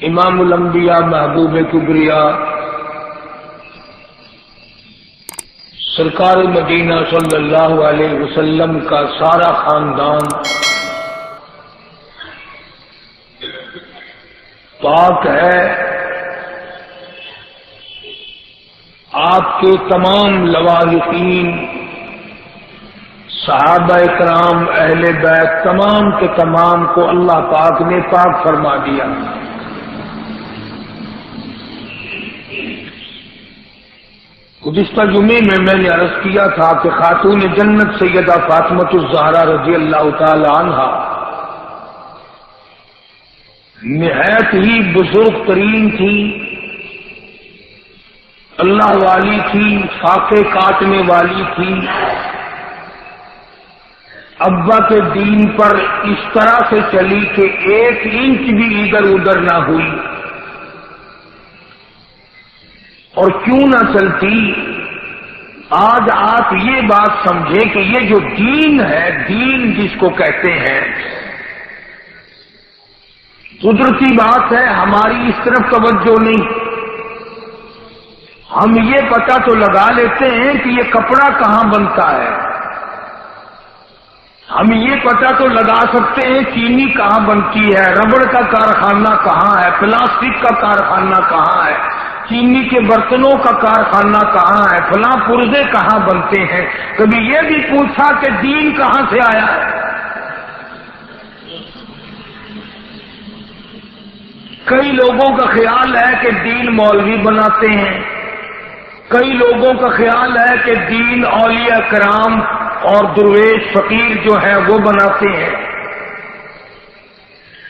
امام الانبیاء محبوب کبریا سرکار مدینہ صلی اللہ علیہ وسلم کا سارا خاندان پاک ہے. آپ کے تمام لوارثین صحابہ کرام اہل بیت تمام کے تمام کو اللہ پاک نے پاک فرما دیا. گزشتہ جمعے میں نے عرض کیا تھا کہ خاتون جنت سیدہ فاطمہ الزہرا رضی اللہ تعالی عنہا نہایت ہی بزرگ ترین تھی، اللہ والی تھی، فاقے کاٹنے والی تھی. ابا کے دین پر اس طرح سے چلی کہ 1 انچ بھی ادھر ادھر نہ ہوئی. اور کیوں نہ چلتی؟ آج آپ یہ بات سمجھیں کہ یہ جو دین ہے، دین جس کو کہتے ہیں، قدرتی بات ہے ہماری اس طرف توجہ نہیں. ہم یہ پتہ تو لگا لیتے ہیں کہ یہ کپڑا کہاں بنتا ہے، ہم یہ پتہ تو لگا سکتے ہیں چینی کہاں بنتی ہے، ربڑ کا کارخانہ کہاں ہے، پلاسٹک کا کارخانہ کہاں ہے، چینی کے برتنوں کا کارخانہ کہاں ہے، فلاں پرزے کہاں بنتے ہیں. کبھی یہ بھی پوچھا کہ دین کہاں سے آیا ہے؟ کئی لوگوں کا خیال ہے کہ دین مولوی بناتے ہیں، کئی لوگوں کا خیال ہے کہ دین اولیاء کرام اور درویش فقیر جو ہے وہ بناتے ہیں.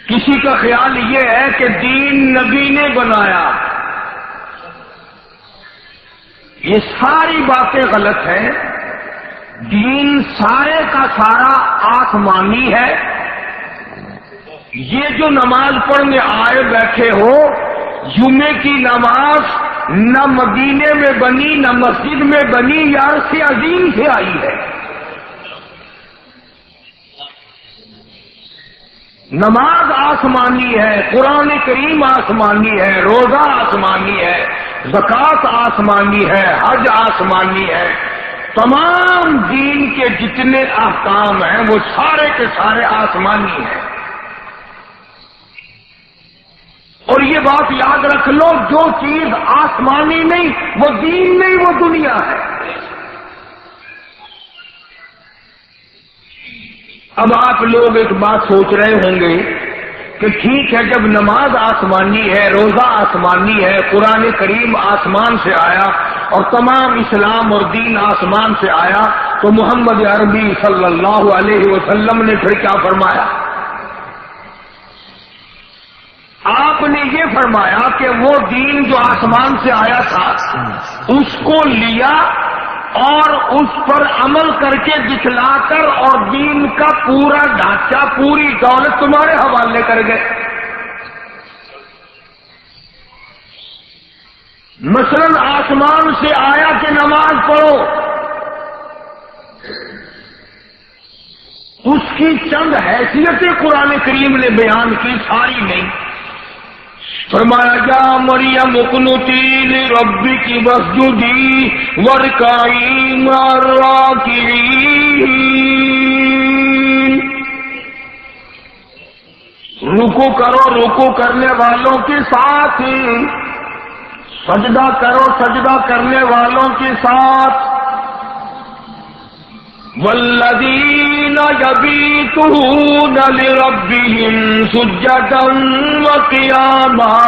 کسی کا خیال یہ ہے کہ دین نبی نے بنایا. یہ ساری باتیں غلط ہیں. دین سارے کا سارا آسمانی ہے. یہ جو نماز پڑھنے آئے بیٹھے ہو، جمعے کی نماز نہ مدینے میں بنی نہ مسجد میں بنی، یار سے عظیم سے آئی ہے. نماز آسمانی ہے، قرآن کریم آسمانی ہے، روزہ آسمانی ہے، زکوٰۃ آسمانی ہے، حج آسمانی ہے. تمام دین کے جتنے احکام ہیں وہ سارے کے سارے آسمانی ہیں. اور یہ بات یاد رکھ لو، جو چیز آسمانی نہیں وہ دین نہیں، وہ دنیا ہے. اب آپ لوگ ایک بات سوچ رہے ہوں گے کہ ٹھیک ہے، جب نماز آسمانی ہے، روزہ آسمانی ہے، قرآن کریم آسمان سے آیا اور تمام اسلام اور دین آسمان سے آیا، تو محمد عربی صلی اللہ علیہ وسلم نے پھر کیا فرمایا؟ آپ نے یہ فرمایا کہ وہ دین جو آسمان سے آیا تھا اس کو لیا اور اس پر عمل کر کے دکھلا کر، اور دین کا پورا ڈھانچہ، پوری دولت تمہارے حوالے کر گئے. مثلاً آسمان سے آیا کہ نماز پڑھو، اس کی چند حیثیتیں قرآن کریم نے بیان کی، ساری نہیں. فرمایا جا مریم اقنتی لربک واسجدی وارکعی مع الراکعین. رکوع کرو رکوع کرنے والوں کے ساتھ، سجدہ کرو سجدہ کرنے والوں کے ساتھ. والذین یبیتون لربہم سجدا وقیاما.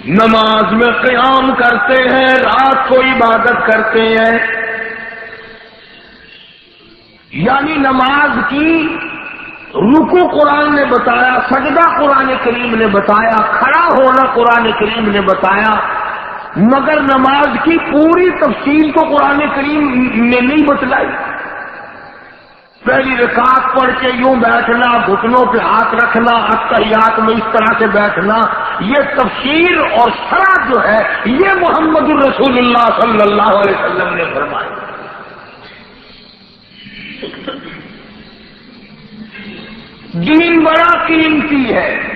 نماز میں قیام کرتے ہیں، رات کو عبادت کرتے ہیں. یعنی نماز کی رکوع قرآن نے بتایا، سجدہ قرآن کریم نے بتایا، کھڑا ہونا قرآن کریم نے بتایا، مگر نماز کی پوری تفصیل تو قرآن کریم نے نہیں بتلائی. پہلی رکعت پڑھ کے یوں بیٹھنا، گھٹنوں پہ ہاتھ رکھنا، اتحیات میں اس طرح سے بیٹھنا، یہ تفسیر اور شرح جو ہے یہ محمد الرسول اللہ صلی اللہ علیہ وسلم نے فرمائی. دین بڑا قیمتی ہے.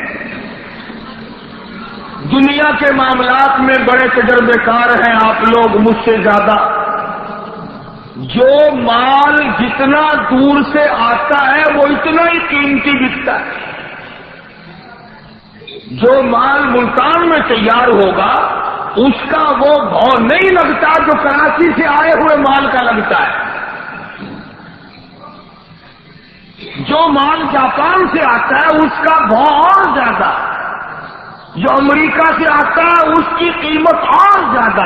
دنیا کے معاملات میں بڑے تجربے کار ہیں آپ لوگ مجھ سے زیادہ. جو مال جتنا دور سے آتا ہے وہ اتنا ہی قیمتی بکتا ہے. جو مال ملتان میں تیار ہوگا اس کا وہ بھاؤ نہیں لگتا جو کراچی سے آئے ہوئے مال کا لگتا ہے. جو مال جاپان سے آتا ہے اس کا بھاؤ اور زیادہ. جو امریکہ سے آتا ہے اس کی قیمت اور زیادہ.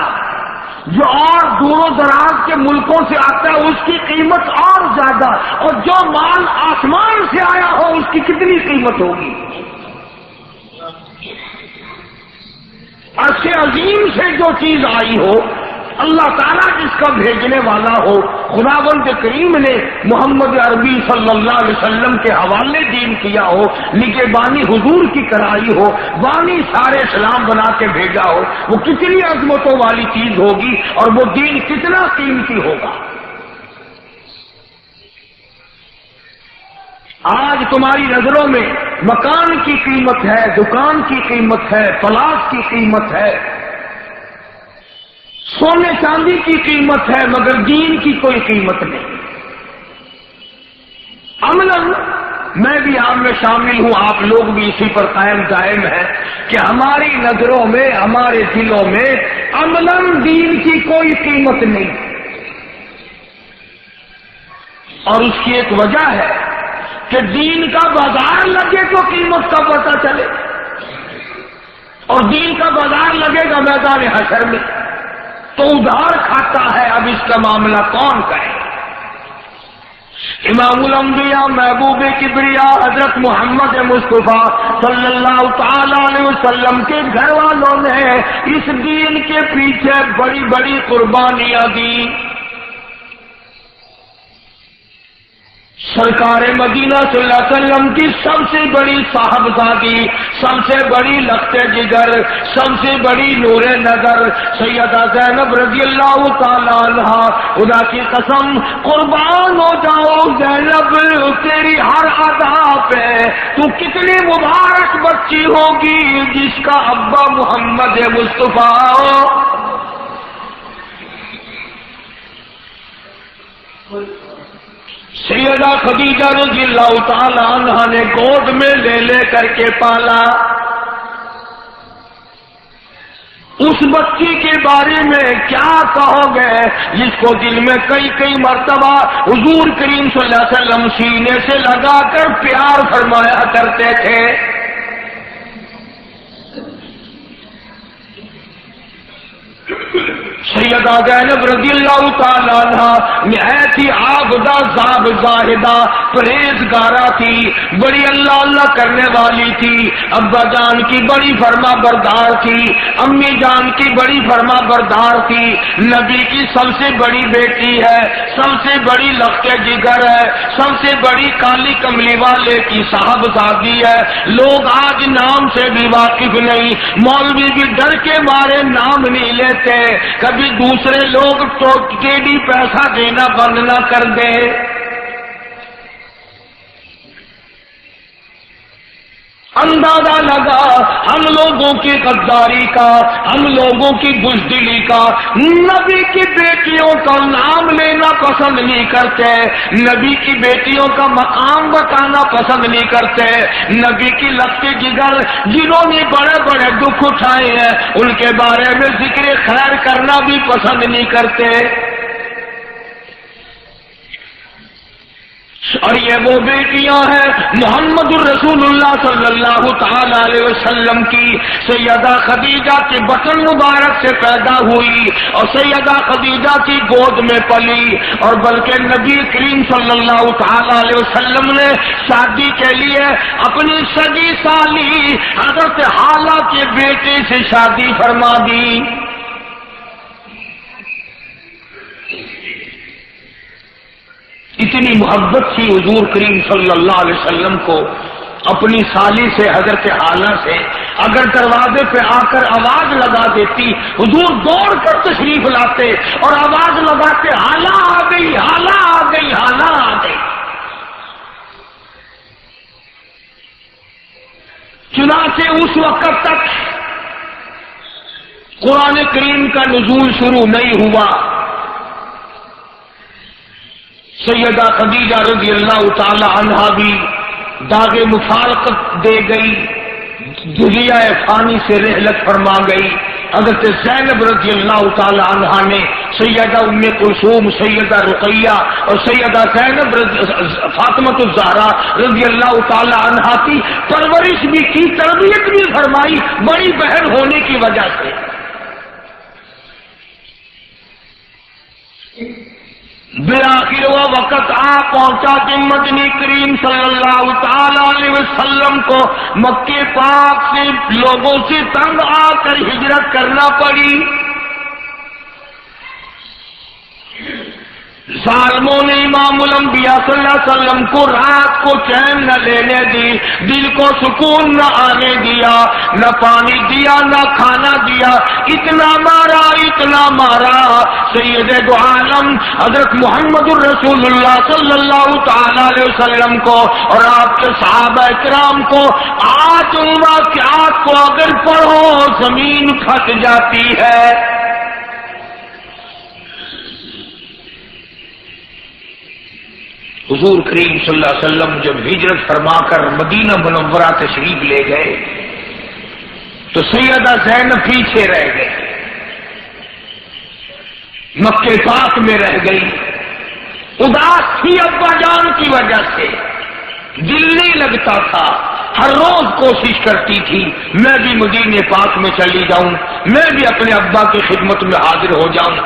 جو اور دور و دراز کے ملکوں سے آتا ہے اس کی قیمت اور زیادہ. اور جو مال آسمان سے آیا ہو اس کی کتنی قیمت ہوگی. عرش عظیم سے جو چیز آئی ہو اللہ تعالیٰ جس کا بھیجنے والا ہو خداوند کریم نے محمد عربی صلی اللہ علیہ وسلم کے حوالے دین کیا ہو نگہبانی حضور کی کرائی ہو بانی سارے اسلام بنا کے بھیجا ہو وہ کتنی عظمتوں والی چیز ہوگی اور وہ دین کتنا قیمتی ہوگا. آج تمہاری نظروں میں مکان کی قیمت ہے, دکان کی قیمت ہے, پلاٹ کی قیمت ہے, سونے چاندی کی قیمت ہے, مگر دین کی کوئی قیمت نہیں. عملاً میں بھی آپ میں شامل ہوں, آپ لوگ بھی اسی پر قائم دائم ہیں کہ ہماری نظروں میں ہمارے دلوں میں عملاً دین کی کوئی قیمت نہیں. اور اس کی ایک وجہ ہے کہ دین کا بازار لگے تو قیمت کا پتہ چلے, اور دین کا بازار لگے گا میدان حشر میں تو ادھار کھاتا ہے. اب اس کا معاملہ کون کرے. امام الانبیاء محبوب کبریا حضرت محمد مصطفیٰ صلی اللہ تعالی علیہ وسلم کے گھر والوں نے اس دین کے پیچھے بڑی بڑی قربانیاں دی. سرکار مدینہ صلی اللہ علیہ وسلم کی سب سے بڑی صاحبزادی, سب سے بڑی لخت جگر, سب سے بڑی نور نظر سیدہ زینب رضی اللہ تعالی عنہ, خدا کی قسم قربان ہو جاؤ زینب تیری ہر ادا پہ, تو کتنی مبارک بچی ہوگی جس کا ابا محمد مصطفیٰ. سیدہ خدیجہ رضی اللہ تعالی عنہا نے گود میں لے لے کر کے پالا. اس بچی کے بارے میں کیا کہو گے جس کو دل میں کئی کئی مرتبہ حضور کریم صلی اللہ علیہ وسلم سینے سے لگا کر پیار فرمایا کرتے تھے. سیدہ زینب رضی اللہ تعالی عنہ نہایت ہی عابدہ زاہدہ پرہیزگارہ تھی, بڑی اللہ اللہ کرنے والی تھی. ابا جان کی بڑی فرما بردار تھی, امی جان کی بڑی فرما بردار تھی. نبی کی سب سے بڑی بیٹی ہے, سب سے بڑی لخت جگر ہے, سب سے بڑی کالی کملی والے کی صاحبزادی ہے. لوگ آج نام سے بھی واقف نہیں, مولوی بھی ڈر کے مارے نام نہیں لیتے. کبھی دوسرے لوگ ٹوٹ کے بھی پیسہ دینا بند نہ کر دے. اندازہ لگا ہم لوگوں کی غداری کا, ہم لوگوں کی بزدلی کا. نبی کی بیٹیوں کا نام لینا پسند نہیں کرتے, نبی کی بیٹیوں کا مقام بتانا پسند نہیں کرتے. نبی کی لخت جگر جنہوں نے بڑے بڑے دکھ اٹھائے ہیں ان کے بارے میں ذکر خیر کرنا بھی پسند نہیں کرتے. اور یہ وہ بیٹیاں ہیں محمد الرسول اللہ صلی اللہ تعالی علیہ وسلم کی. سیدہ خدیجہ کے بطن مبارک سے پیدا ہوئی اور سیدہ خدیجہ کی گود میں پلی, اور بلکہ نبی کریم صلی اللہ تعالی علیہ وسلم نے شادی کے لیے اپنی سگی سالی حضرت حالہ کے بیٹے سے شادی فرما دی. اتنی محبت تھی حضور کریم صلی اللہ علیہ وسلم کو اپنی سالی سے حضرت حالہ سے. اگر دروازے پہ آ کر آواز لگا دیتی حضور دوڑ کر تشریف لاتے اور آواز لگاتے حالہ آ گئی, حالہ آ گئی, حالہ آ گئی. چنانچہ اس وقت تک قرآن کریم کا نزول شروع نہیں ہوا، سیدہ خدیجہ رضی اللہ تعالی عنہا بھی داغ مفارقت دے گئی، دنیا فانی سے رحلت فرما گئی۔ حضرت زینب رضی اللہ تعالی عنہا نے سیدہ ام کلثوم، سیدہ رقیہ اور سیدہ زینب فاطمۃ الزہرا رضی اللہ تعالی عنہا کی پرورش بھی کی، تربیت بھی فرمائی، بڑی بہن ہونے کی وجہ سے۔ بالآخر وہ وقت آ پہنچا کہ مدنی کریم صلی اللہ تعالی علیہ وسلم کو مکے پاک سے لوگوں سے تنگ آ کر ہجرت کرنا پڑی۔ ظالموں نے امام الانبیاء صلی اللہ علیہ وسلم کو رات کو چین نہ لینے دی، دل کو سکون نہ آنے دیا، نہ پانی دیا نہ کھانا دیا، اتنا مارا سید دو عالم حضرت محمد الرسول اللہ صلی اللہ تعالی علیہ وسلم کو اور آپ کے صحابہ کرام کو۔ آج ان واقعات کو اگر پڑھو زمین پھٹ جاتی ہے۔ حضور کریم صلی اللہ علیہ وسلم جب ہجرت فرما کر مدینہ منورہ تشریف لے گئے تو سیدہ زینب پیچھے رہ گئے، مکے پاک میں رہ گئی، اداس تھی ابا جان کی وجہ سے، دل نہیں لگتا تھا، ہر روز کوشش کرتی تھی میں بھی مدینے پاک میں چلی جاؤں، میں بھی اپنے ابا کی خدمت میں حاضر ہو جاؤں۔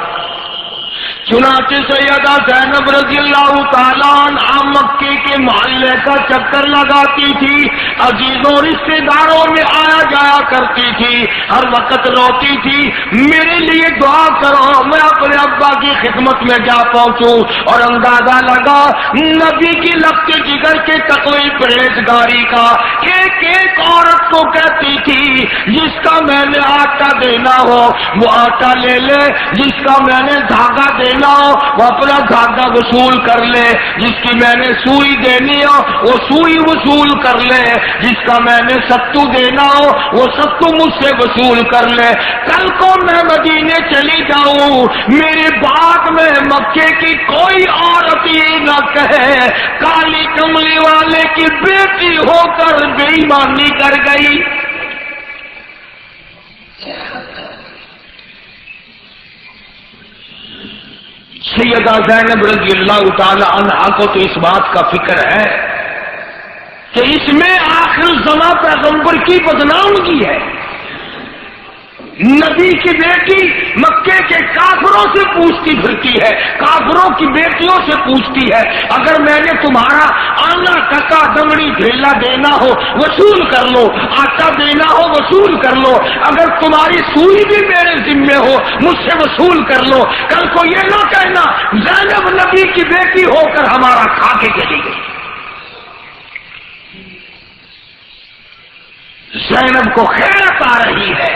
چنانچہ سیدہ زینب رضی اللہ تعالیٰ عنہا مکے کے محلے کا چکر لگاتی تھی، عزیزوں رشتے داروں میں آیا جایا کرتی تھی، ہر وقت روتی تھی میرے لیے دعا کرو میں اپنے ابا کی خدمت میں جا پہنچوں۔ اور اندازہ لگا نبی کی لپتے جگر کے تقوی پرہیزگاری کا، ایک ایک عورت کو کہتی تھی جس کا میں نے آٹا دینا ہو وہ آٹا لے لے، جس کا میں نے دھاگا دینا ہو وہ اپنا دھاگا وصول کر لے، جس کی میں نے سوئی دینی ہو وہ سوئی وصول کر لے، جس کا میں نے ستو دینا ہو وہ ستو مجھ سے وصول کر لے۔ کل کو میں مدینے چلی جاؤں، میرے بعد میں مکے کی کوئی عورت یہ نہ کہے کالی کملی والے کی بیٹی ہو کر بے ایمانی کر گئی۔ سیدہ زینب رضی اللہ تعالی عنہا کو تو اس بات کا فکر ہے کہ اس میں آخر زمان پیغمبر کی بدنامگی ہے۔ نبی کی بیٹی مکے کے کافروں سے پوچھتی پھرتی ہے، کافروں کی بیٹیوں سے پوچھتی ہے اگر میں نے تمہارا آنا ٹکا دمڑی ڈھیلا دینا ہو وصول کر لو، آٹا دینا ہو وصول کر لو، اگر تمہاری سوئی بھی میرے ذمے ہو مجھ سے وصول کر لو۔ کل کو یہ نہ کہنا زینب نبی کی بیٹی ہو کر ہمارا کھا کے چلی گئی۔ زینب کو خیرت آ رہی ہے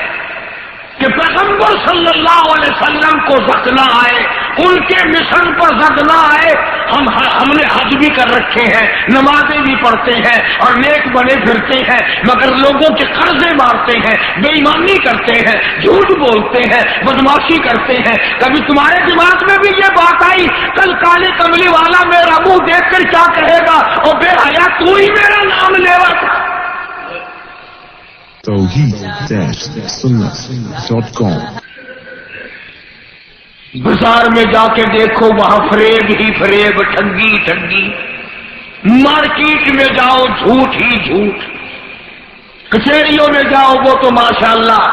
کہ پیغمبر صلی اللہ علیہ وسلم کو زد نہ آئے، ان کے مشن پر زد نہ آئے۔ ہم نے حج بھی کر رکھے ہیں، نمازیں بھی پڑھتے ہیں اور نیک بنے پھرتے ہیں، مگر لوگوں کے قرضے مارتے ہیں، بے ایمانی کرتے ہیں، جھوٹ بولتے ہیں، بدماشی کرتے ہیں۔ کبھی تمہارے دماغ میں بھی یہ بات آئی کل کالے کملی والا میرا منہ دیکھ کر کیا کہے گا اور بے حیا تو ہی میرا نام لے رہا تھا؟ توحید-سنت.com بازار میں جا کے دیکھو وہاں فریب ہی فریب، ٹھگی ٹھگی، مارکیٹ میں جاؤ جھوٹ ہی جھوٹ، کچہریوں میں جاؤ وہ تو ماشاءاللہ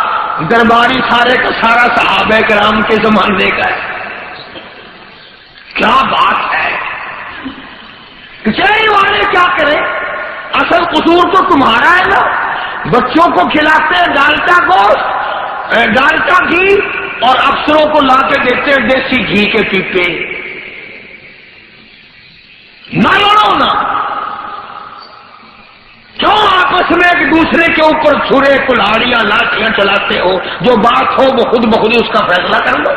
درباری سارے کا سارا صحابہ کرام کے زمانے کا ہے۔ کیا بات ہے، کچہری والے کیا کریں، اصل قصور تو تمہارا ہے نا۔ بچوں کو کھلاتے ہیں ڈالٹا گوشت، ڈالٹا گھی، اور افسروں کو لا کے دیتے ہیں دیسی گھی کے پیپے۔ نہ لڑو نا، کیوں آپس میں ایک دوسرے کے اوپر چھرے کلاڑیاں لاٹیاں چلاتے ہو؟ جو بات ہو وہ خود بخود اس کا فیصلہ کر لو۔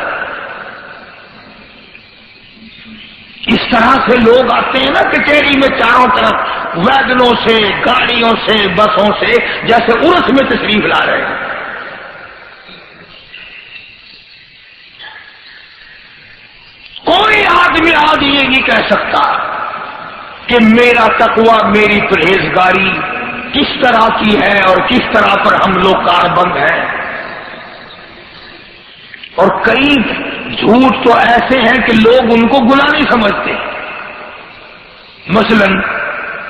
اس طرح سے لوگ آتے ہیں نا کچہری میں چاروں طرف ویگنوں سے، گاڑیوں سے، بسوں سے، جیسے عرس میں تشریف لا رہے ہیں۔ میں آدمی یہ نہیں کہہ سکتا کہ میرا تقوی، میری پرہیزگاری کس طرح کی ہے اور کس طرح پر ہم لوگ کاربند ہیں. اور کئی جھوٹ تو ایسے ہیں کہ لوگ ان کو گناہ نہیں سمجھتے. مثلا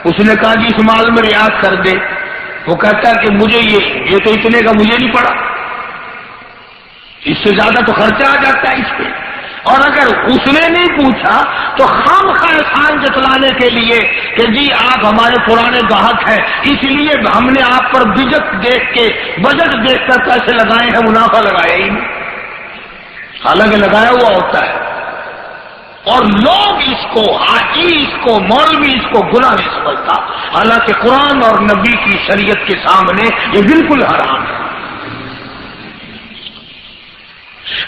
اس نے کہا کہ اس مال میں ریاض کر دے، وہ کہتا ہے کہ مجھے یہ تو اتنے کا مجھے نہیں پڑا، اس سے زیادہ تو خرچہ آ جاتا ہے اس پہ. اور اگر اس نے نہیں پوچھا تو خام خواہ احسان جتلانے کے لیے کہ جی آپ ہمارے پرانے گاہک ہیں، اس لیے ہم نے آپ پر بجٹ دیکھ کر پیسے لگائے ہیں، منافع لگایا ہی نہیں، حالانکہ لگایا ہوا ہوتا ہے. اور لوگ اس کو، حاجی اس کو، مولوی اس کو گناہ نہیں سمجھتا، حالانکہ قرآن اور نبی کی شریعت کے سامنے یہ بالکل حرام ہے.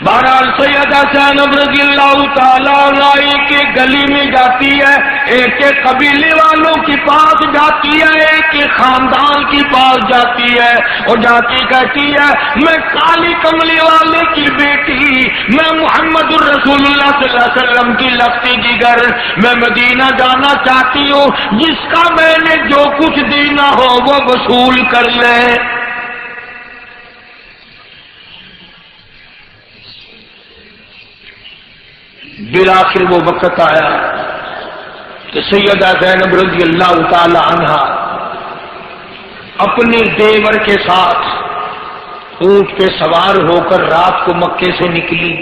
بہرحال سیدہ زینب رضی اللہ تعالیٰ عنہ کے گلی میں جاتی ہے، ایک کے قبیلے والوں کے پاس جاتی ہے، ایک کے خاندان کے پاس جاتی ہے، اور جاتی کہتی ہے میں کالی کملی والے کی بیٹی، میں محمد الرسول اللہ صلی اللہ علیہ وسلم کی لگتی جگر، میں مدینہ جانا چاہتی ہوں، جس کا میں نے جو کچھ دینا ہو وہ وصول کر لے. بالآخر وہ وقت آیا کہ سیدہ زینب رضی اللہ تعالی عنہ اپنے دیور کے ساتھ اونٹ پہ سوار ہو کر رات کو مکے سے نکلی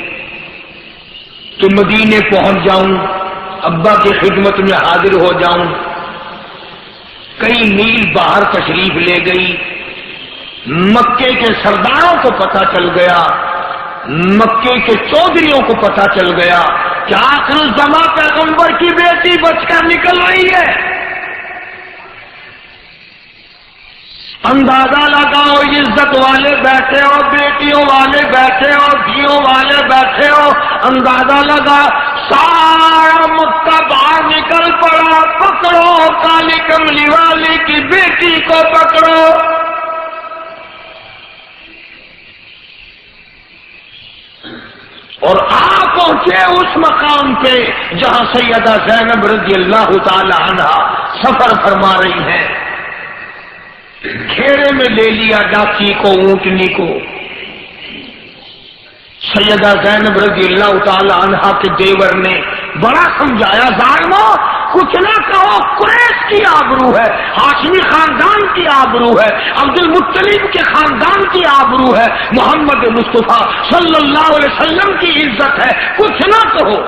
کہ مدینے پہنچ جاؤں، ابا کی خدمت میں حاضر ہو جاؤں. کئی میل باہر تشریف لے گئی. مکے کے سرداروں کو پتہ چل گیا، مکے کے چودھریوں کو پتہ چل گیا کہ آخر الزماں پیغمبر کی بیٹی بچ کر نکل رہی ہے. اندازہ لگاؤ، عزت والے بیٹھے ہو، بیٹیوں والے بیٹھے ہو، دھیوں والے بیٹھے ہو، اندازہ لگا سارا مکہ باہر نکل پڑا. پکڑو کالی کملی والی کی بیٹی کو پکڑو. اور آپ پہنچے اس مقام پہ جہاں سیدہ زینب رضی اللہ تعالی عنہ سفر فرما رہی ہیں. گھیرے میں لے لیا ڈاکی کو، اونٹنی کو. سیدہ زینب رضی اللہ تعالی عنہ کے دیور نے بڑا سمجھایا، ظالمو کچھ نہ کہو، قریش کی آبرو ہے، ہاشمی خاندان کی آبرو ہے، عبد المطلب کے خاندان کی آبرو ہے، محمد مصطفیٰ صلی اللہ علیہ وسلم کی عزت ہے، کچھ نہ کہو.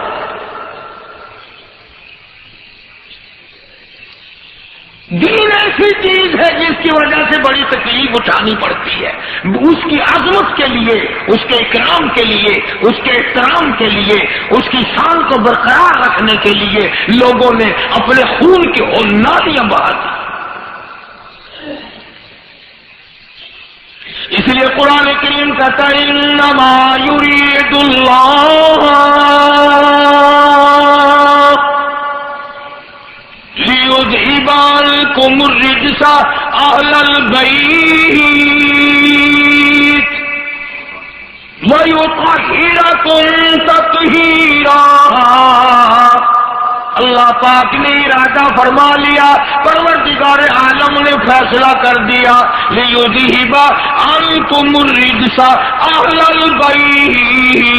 دین ایسی چیز ہے جس کی وجہ سے بڑی تکلیف اٹھانی پڑتی ہے. اس کی عظمت کے لیے، اس کے اکرام کے لیے، اس کے احترام کے لیے، اس کی شان کو برقرار رکھنے کے لیے لوگوں نے اپنے خون کی نالیاں بہا دی. اس لیے قرآن کریم کہتا ہے انما یرید اللہ لیذہب عنکم الرجس اہل البیت ویطہرکم تطہیرا. اللہ پاک نے ارادہ فرما لیا، پروردگار عالم نے فیصلہ کر دیا لیذہب عنکم الرجس اہل البیت،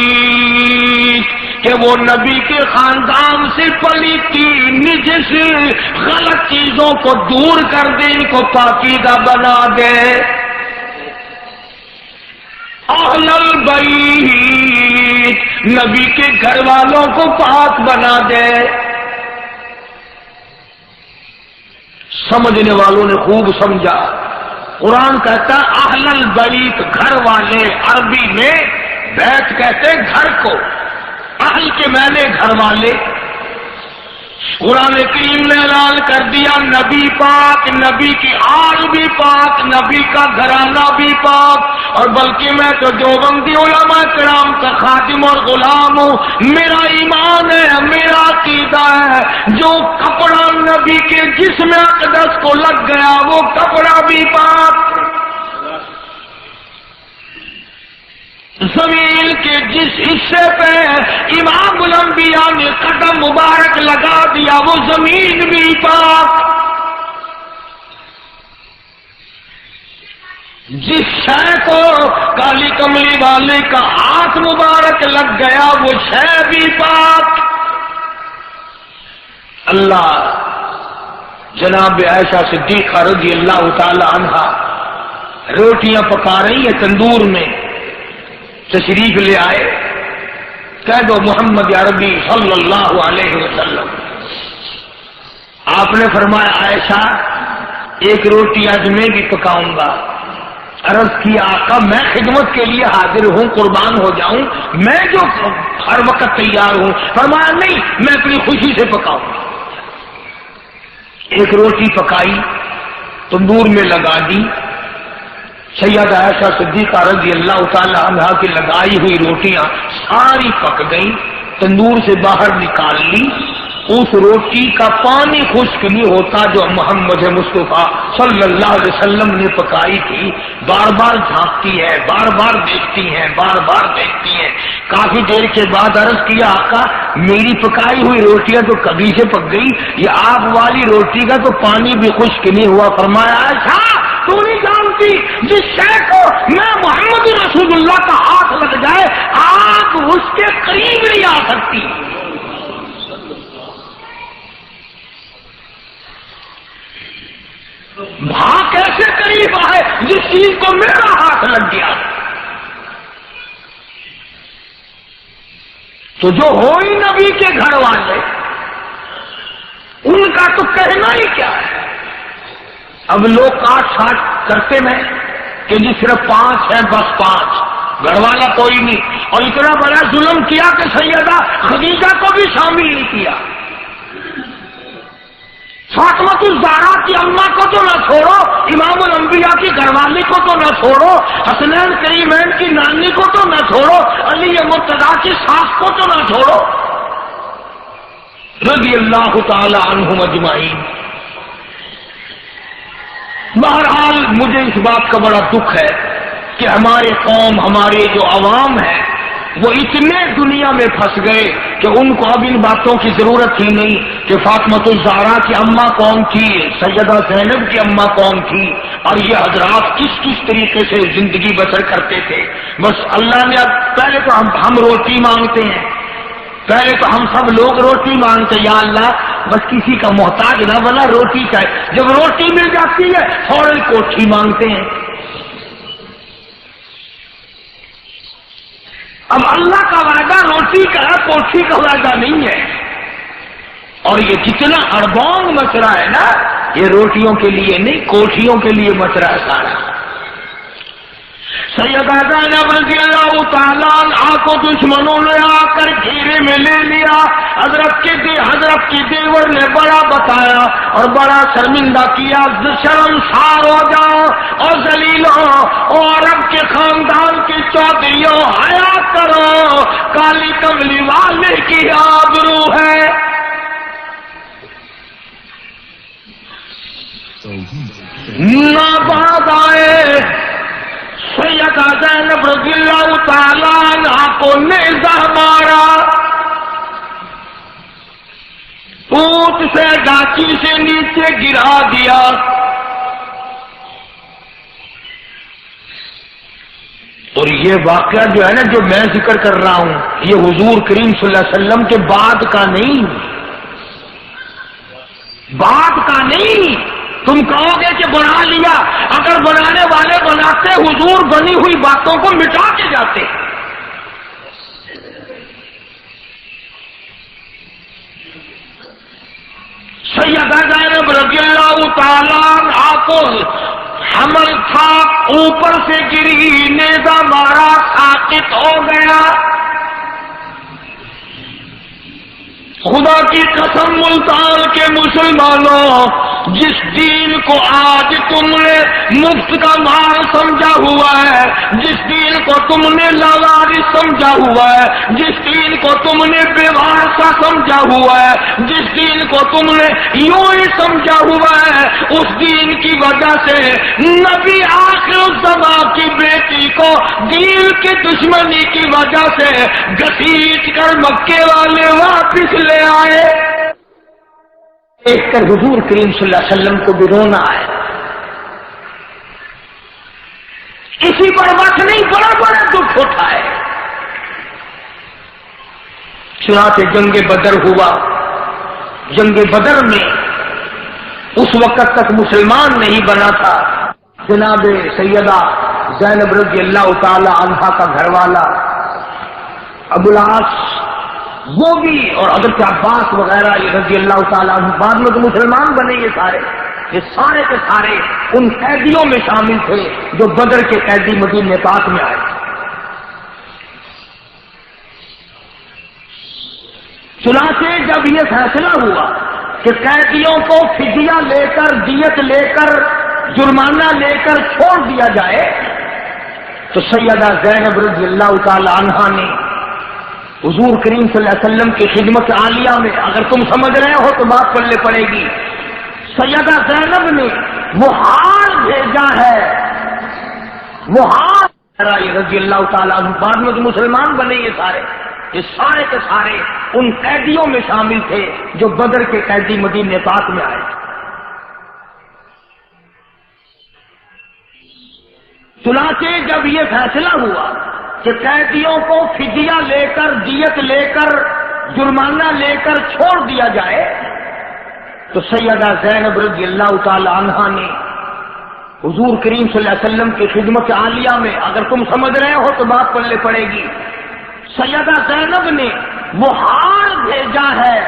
کہ وہ نبی کے خاندان سے پلیتی نجس غلط چیزوں کو دور کر دے، ان کو پاکیزہ بنا دے. اہل البیت، نبی کے گھر والوں کو پاک بنا دے. سمجھنے والوں نے خوب سمجھا. قرآن کہتا اہل البیت گھر والے، عربی میں بیت کہتے گھر کو، اہل کے معنی گھر والے. قرآن کریم نے اعلان کر دیا نبی پاک، نبی کی آل بھی پاک، نبی کا گھرانہ بھی پاک. اور بلکہ میں تو دیوبندی علماء کرام کا خادم اور غلام ہوں، میرا ایمان ہے، میرا عقیدہ ہے، جو کپڑا نبی کے جسم اقدس کو لگ گیا وہ کپڑا بھی پاک. زمین کہ جس حصے پہ امام الانبیاء نے قدم مبارک لگا دیا وہ زمین بھی پاک، جس شے کو کالی کملی والے کا ہاتھ مبارک لگ گیا وہ شے بھی پاک۔ اللہ جناب عائشہ صدیقہ رضی اللہ تعالی عنہا روٹیاں پکا رہی ہیں تندور میں، تشریف لے آئے، کہہ دو محمد عربی صلی اللہ علیہ وسلم۔ آپ نے فرمایا عائشہ ایک روٹی آج میں بھی پکاؤں گا۔ عرض کیا آقا میں خدمت کے لیے حاضر ہوں، قربان ہو جاؤں، میں جو ہر وقت تیار ہوں۔ فرمایا نہیں، میں اپنی خوشی سے پکاؤں گا۔ ایک روٹی پکائی، تندور میں لگا دی، سیدہ عائشہ صدیقہ رضی اللہ تعالی عنہا کی لگائی ہوئی روٹیاں ساری پک گئیں، تندور سے باہر نکال لی۔ اس روٹی کا پانی خشک نہیں ہوتا جو محمد مصطفیٰ صلی اللہ علیہ وسلم نے پکائی تھی۔ بار بار جھانکتی ہے، بار بار دیکھتی ہیں، بار بار دیکھتی ہیں۔ کافی دیر کے بعد عرض کیا آقا میری پکائی ہوئی روٹیاں تو کبھی سے پک گئی، یہ آپ والی روٹی کا تو پانی بھی خشک نہیں ہوا۔ فرمایا اچھا تو نہیں جانتی جس شے کو میں محمد رسول اللہ کا ہاتھ لگ جائے آپ اس کے قریب نہیں آ سکتی۔ وہاں کیسے قریب آئے جس چیز کو میرا ہاتھ لگ گیا؟ تو جو ہو ہی نبی کے گھر والے ان کا تو کہنا ہی کیا ہے۔ اب لوگ کاٹ چھاٹ کرتے میں کہ جی صرف 5 ہیں، بس 5، گھر والا کوئی نہیں، اور اتنا بڑا ظلم کیا کہ سیدہ خدیجہ کو بھی شامل نہیں کیا۔ فاطمۃ الزہرا کی اماں کو تو نہ چھوڑو، امام الانبیاء کی گھر والی کو تو نہ چھوڑو، حسنین کریمین کی نانی کو تو نہ چھوڑو، علی مرتضیٰ کی ساس کو تو نہ چھوڑو، رضی اللہ تعالی عنہم اجمعین۔ بہرحال مجھے اس بات کا بڑا دکھ ہے کہ ہمارے قوم، ہمارے جو عوام ہیں وہ اتنے دنیا میں پھنس گئے کہ ان کو اب ان باتوں کی ضرورت ہی نہیں کہ فاطمۃ الزہرا کی اماں کون تھی، سیدہ زینب کی اماں کون تھی، اور یہ حضرات کس کس طریقے سے زندگی بسر کرتے تھے۔ بس اللہ نے اب پہلے تو ہم روٹی مانگتے ہیں، پہلے تو ہم سب لوگ روٹی مانگتے، یا اللہ بس کسی کا محتاج نہ بنا، روٹی چاہے۔ جب روٹی مل جاتی ہے فوراً کوٹھی مانگتے ہیں۔ اب اللہ کا وعدہ روٹی کا ہے، کوٹھی کا وعدہ نہیں ہے۔ اور یہ جتنا اربونگ مچ رہا ہے نا یہ روٹیوں کے لیے نہیں، کوٹھیوں کے لیے مچ رہا ہے سارا۔ سیدہ زینب رضی اللہ تعالیٰ عنہا کو دشمنوں نے آ کر گھیرے میں لے لیا۔ حضرت کی دیور نے بڑا بتایا اور بڑا شرمندہ کیا، شرمسار ہو جاؤ اور ذلیل ہو، اور عرب کے خاندان کی چودھریوں حیا کرو، کالی کملی والے کی آبرو ہے۔ ناباد آئے سیدہ زینب رضی اللہ تعالیٰ عنہا کو نیزہ مارا، اونٹ سے ڈاچی سے نیچے گرا دیا۔ اور یہ واقعہ جو ہے نا جو میں ذکر کر رہا ہوں یہ حضور کریم صلی اللہ علیہ وسلم کے بعد کا نہیں، بعد کا نہیں۔ تم کہو گے کہ بنا لیا، اگر بنانے والے بناتے حضور بنی ہوئی باتوں کو مٹا کے جاتے۔ سیدہ زینب رضی اللہ تعالیٰ عنہا کو حمل تھا، اوپر سے گری، نیزہ مارا، ساقط ہو گیا۔ خدا کی قسم ملتان کے مسلمانوں، جس دین کو آج تم نے مفت کا مال سمجھا ہوا ہے، جس دین کو تم نے لاوارث سمجھا ہوا ہے، جس دین کو تم نے بے وارثہ سمجھا ہوا ہے، جس دین کو تم نے یوں ہی سمجھا ہوا ہے، اس دین کی وجہ سے نبی آخر الزمان کی بیٹی کو دین کی دشمنی کی وجہ سے گھسیٹ کر مکے والے واپس لے آئے. دیکھ کر حضور کریم صلی اللہ علیہ وسلم کو بھی رونا آئے. کسی پر بس نہیں, بڑا بڑا دکھ اٹھائے. چنانچہ جنگ بدر ہوا. جنگ بدر میں اس وقت تک مسلمان نہیں بنا تھا جناب سیدہ زینب رضی اللہ تعالی عنہا کا گھر والا ابو العاص, وہ بھی, اور حضرت عباس وغیرہ یہ رضی اللہ تعالیٰ عنہ بعد میں تو مسلمان بنے. یہ سارے کے سارے ان قیدیوں میں شامل تھے جو بدر کے قیدی مدینہ پاک میں آئے. چنانچہ جب یہ فیصلہ ہوا کہ قیدیوں کو فدیہ لے کر, دیت لے کر, جرمانہ لے کر چھوڑ دیا جائے, تو سیدہ زینب رضی اللہ تعالی عنہا نے حضور کریم صلی اللہ علیہ وسلم کی خدمت عالیہ میں, اگر تم سمجھ رہے ہو تو بات پڑھنے پڑے گی, سیدہ زینب نے وہ ہار بھیجا ہے. وہ ہار رضی اللہ تعالیٰ عنہ بعد میں تو مسلمان بنے. یہ سارے کے سارے ان قیدیوں میں شامل تھے جو بدر کے قیدی مدینہ پاک میں آئے. چنانچہ جب یہ فیصلہ ہوا کہ قیدیوں کو فدیہ لے کر, دیت لے کر, جرمانہ لے کر چھوڑ دیا جائے, تو سیدہ زینب رضی اللہ تعالی عنہا نے حضور کریم صلی اللہ علیہ وسلم کی خدمت عالیہ میں, اگر تم سمجھ رہے ہو تو بات پڑھنے پڑے گی, سیدہ زینب نے وہ ہار بھیجا ہے.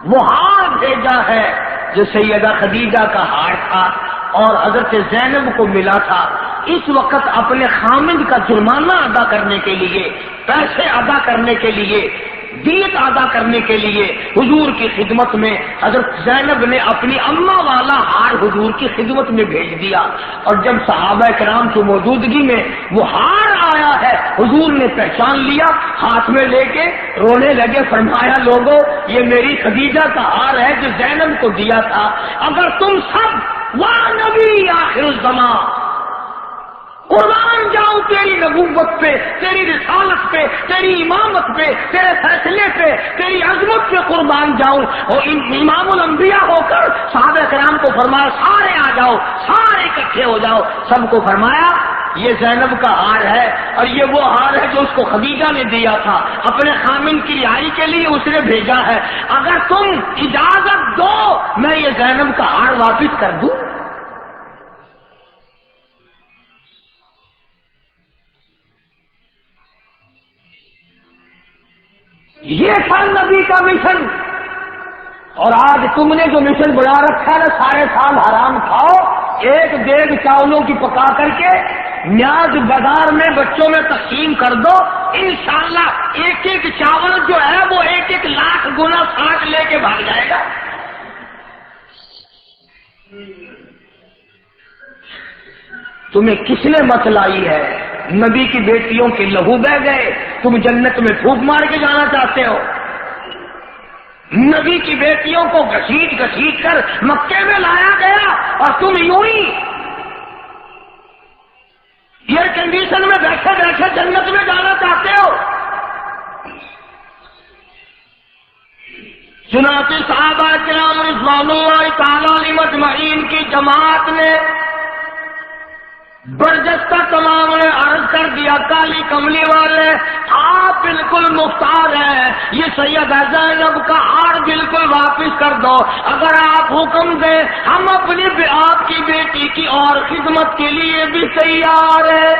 وہ ہار بھیجا ہے جو سیدہ خدیجہ کا ہار تھا اور حضرت زینب کو ملا تھا. اس وقت اپنے خامند کا جرمانہ ادا کرنے کے لیے, پیسے ادا کرنے کے لیے, دیت ادا کرنے کے لیے حضور کی خدمت میں حضرت زینب نے اپنی اماں والا ہار حضور کی خدمت میں بھیج دیا. اور جب صحابہ کرام کی موجودگی میں وہ ہار آیا ہے, حضور نے پہچان لیا, ہاتھ میں لے کے رونے لگے. فرمایا, لوگوں یہ میری خدیجہ کا ہار ہے جو زینب کو دیا تھا. اگر تم سب واہ نبی آخر الزمان قربان جاؤ تیری نبوت پہ, تیری رسالت پہ, تیری امامت پہ, تیرے فیصلے پہ, تیری عظمت پہ قربان جاؤں. اور امام الانبیاء ہو کر صحابہ کرام کو فرمایا سارے آ جاؤ, سارے اکٹھے ہو جاؤ. سب کو فرمایا یہ زینب کا ہار ہے اور یہ وہ ہار ہے جو اس کو خدیجہ نے دیا تھا, اپنے خامند کی رہائی کے لیے اس نے بھیجا ہے. اگر تم اجازت دو میں یہ زینب کا ہار واپس کر دوں. یہ تھا نبی کا مشن. اور آج تم نے جو مشن بنا رکھا ہے نا, سارے سال حرام کھاؤ, ایک دیگ چاولوں کی پکا کر کے نیاز بازار میں بچوں میں تقسیم کر دو. انشاءاللہ ایک ایک چاول جو ہے وہ 1-1 لاکھ گنا 60 لے کے بھاگ جائے گا. تمہیں کس نے مت لائی ہے؟ نبی کی بیٹیوں کے لہو بہ گئے, تم جنت میں پھونک مار کے جانا چاہتے ہو. نبی کی بیٹیوں کو گھسیٹ گھسیٹ کر مکے میں لایا گیا اور تم یوں ہی ایئر کنڈیشن میں بیٹھے بیٹھے جنت میں جانا چاہتے ہو. چنانچہ صحابہ کرام رضوان اللہ تعالی علیہم اجمعین کی جماعت نے برجستہ تمام نے عرض کر دیا, کالی کملی والے آپ بالکل مختار ہیں, یہ سیدہ زینب کا ہار بالکل واپس کر دو. اگر آپ حکم دیں ہم اپنی آپ کی بیٹی کی اور خدمت کے لیے بھی تیار ہیں.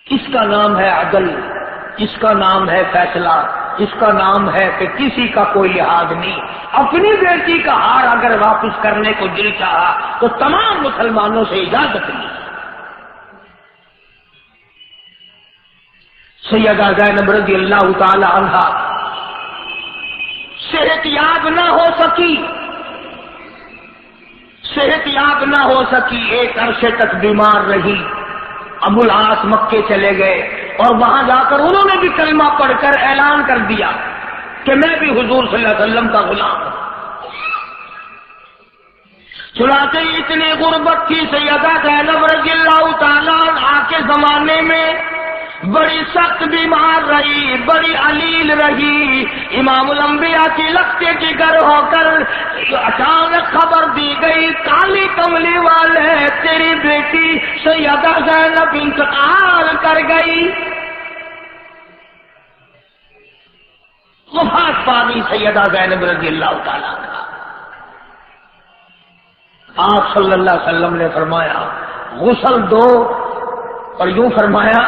اس کا نام ہے عدل, اس کا نام ہے فیصلہ, اس کا نام ہے کہ کسی کا کوئی لحاظ نہیں. اپنی بیٹی کا ہار اگر واپس کرنے کو دل چاہا تو تمام مسلمانوں سے اجازت لی. سیدہ زینب رضی اللہ تعالی عنہا صحت یاب نہ ہو سکی, صحت یاب نہ ہو سکی, ایک عرصے تک بیمار رہی. ابو العاص مکے چلے گئے اور وہاں جا کر انہوں نے بھی کلمہ پڑھ کر اعلان کر دیا کہ میں بھی حضور صلی اللہ علیہ وسلم کا غلام ہوں. چنانچہ اتنی غربت تھی سیدہ زینب رضی اللہ تعالیٰ عنہا کے زمانے میں، بڑی سخت بیمار رہی، بڑی علیل رہی۔ امام الانبیاء کی لختے جگر ہو کر اچانک خبر دی گئی، کالی کملی والے تیری بیٹی سیدہ زینب انتقال کر گئی۔ وفات پا گئی سیدہ زینب رضی اللہ تعالیٰ عنہا۔ آپ صلی اللہ علیہ وسلم نے فرمایا غسل دو، اور یوں فرمایا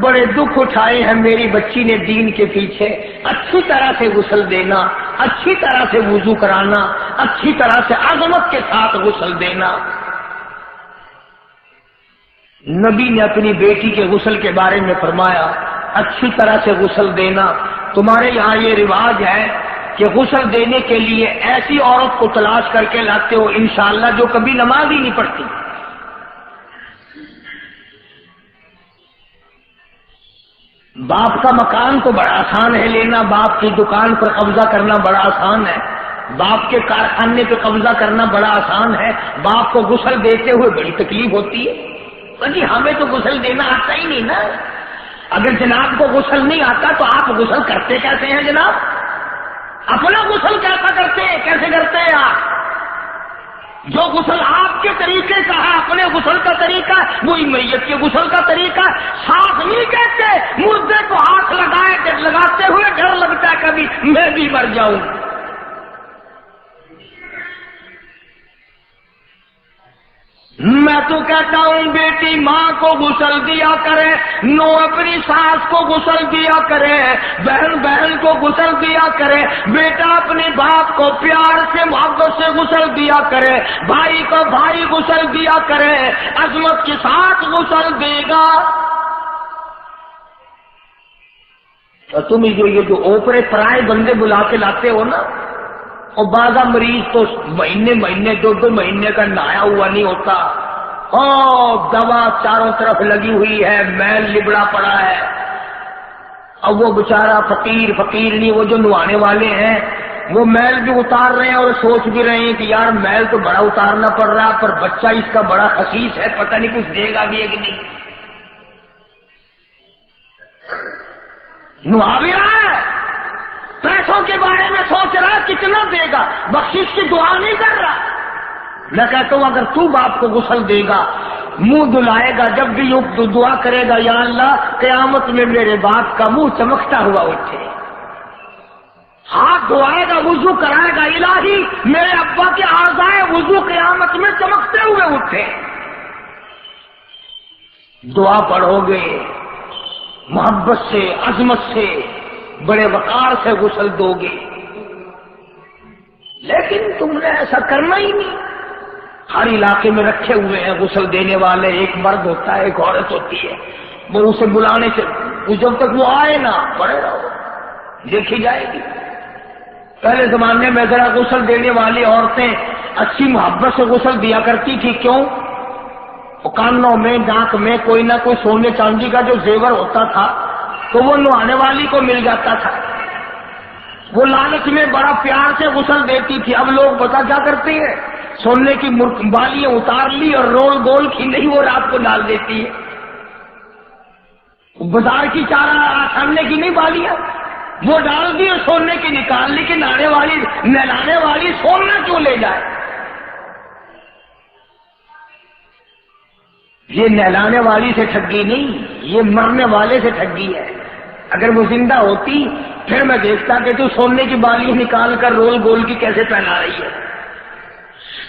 بڑے دکھ اٹھائے ہیں میری بچی نے دین کے پیچھے، اچھی طرح سے غسل دینا، اچھی طرح سے وضو کرانا، اچھی طرح سے عظمت کے ساتھ غسل دینا۔ نبی نے اپنی بیٹی کے غسل کے بارے میں فرمایا اچھی طرح سے غسل دینا۔ تمہارے یہاں یہ رواج ہے کہ غسل دینے کے لیے ایسی عورت کو تلاش کر کے لاتے ہو انشاءاللہ جو کبھی نماز ہی نہیں پڑھتی۔ باپ کا مکان تو بڑا آسان ہے لینا، باپ کی دکان پر قبضہ کرنا بڑا آسان ہے، باپ کے کارخانے پہ قبضہ کرنا بڑا آسان ہے، باپ کو غسل دیتے ہوئے بڑی تکلیف ہوتی ہے۔ جی ہمیں تو غسل دینا آتا ہی نہیں نا۔ اگر جناب کو غسل نہیں آتا تو آپ غسل کرتے کیسے ہیں جناب؟ اپنا غسل کیسا کرتے ہیں، کیسے کرتے ہیں آپ؟ جو غسل آپ کے طریقے کا ہے، اپنے غسل کا طریقہ، وہی میت کے غسل کا طریقہ۔ ساتھ نہیں کہتے مردے کو ہاتھ لگاتے ہوئے ڈر لگتا ہے کبھی میں بھی مر جاؤں۔ میں تو کہتا ہوں بیٹی ماں کو غسل دیا کرے، نو اپنی ساس کو غسل دیا کرے، بہن بہن کو غسل دیا کرے، بیٹا اپنے باپ کو پیار سے محبت سے غسل دیا کرے، بھائی کو بھائی غسل دیا کرے، عظمت کے ساتھ غسل دے گا۔ اور تم یہ جو اوپرے پرائے بندے بلا کے لاتے ہو نا، اور بعض مریض تو مہینے دو مہینے کا نہایا ہوا نہیں ہوتا، دوا چاروں طرف لگی ہوئی ہے، میل لبڑا پڑا ہے، اب وہ بیچارہ فقیر نہیں، وہ جو نہانے والے ہیں وہ میل بھی اتار رہے ہیں اور سوچ بھی رہے ہیں کہ یار میل تو بڑا اتارنا پڑ رہا ہے، پر بچہ اس کا بڑا خسیس ہے، پتہ نہیں کچھ دے گا بھی ہے کہ نہیں۔ نہا بھی رہا ہے، پیسوں کے بارے میں سوچ رہا ہے کتنا دے گا، بخشش کی دعا نہیں کر رہا۔ میں کہتا ہوں اگر تو باپ کو غسل دے گا، منہ دلائے گا، جب بھی یوں دعا کرے گا یا اللہ قیامت میں میرے باپ کا منہ چمکتا ہوا اٹھے، ہاتھ دھوائے گا، وضو کرائے گا، الہی میرے ابا کے اعضائے وضو قیامت میں چمکتے ہوئے اٹھے۔ دعا پڑھو گے محبت سے، عظمت سے، بڑے وقار سے غسل دو گے، لیکن تم نے ایسا کرنا ہی نہیں۔ ہر علاقے میں رکھے ہوئے ہیں غسل دینے والے، ایک مرد ہوتا ہے ایک عورت ہوتی ہے، وہ اسے بلانے سے جب تک وہ آئے نا پڑے رہو، دیکھی جائے گی۔ پہلے زمانے میں ذرا غسل دینے والی عورتیں اچھی محبت سے غسل دیا کرتی تھی، کیوں؟ کانوں میں ناک میں کوئی نہ کوئی سونے چاندی کا جو زیور ہوتا تھا تو وہ نہانے والی کو مل جاتا تھا، وہ لالچ میں بڑا پیار سے غسل دیتی تھی۔ اب لوگ پتا کیا کرتے ہیں، سونے کی بالیاں اتار لی اور رول گول کی نہیں وہ رات کو ڈال دیتی ہے، بازار کی چارہ سامنے کی نہیں بالیاں وہ ڈال دی اور سونے کی نکال لی کہ نہلانے والی سونا کیوں لے جائے۔ یہ نہلانے والی سے ٹھگی نہیں، یہ مرنے والے سے ٹھگی ہے۔ اگر وہ زندہ ہوتی پھر میں دیکھتا کہ تو سونے کی بالی نکال کر رول گول کی کیسے پہنا رہی ہے۔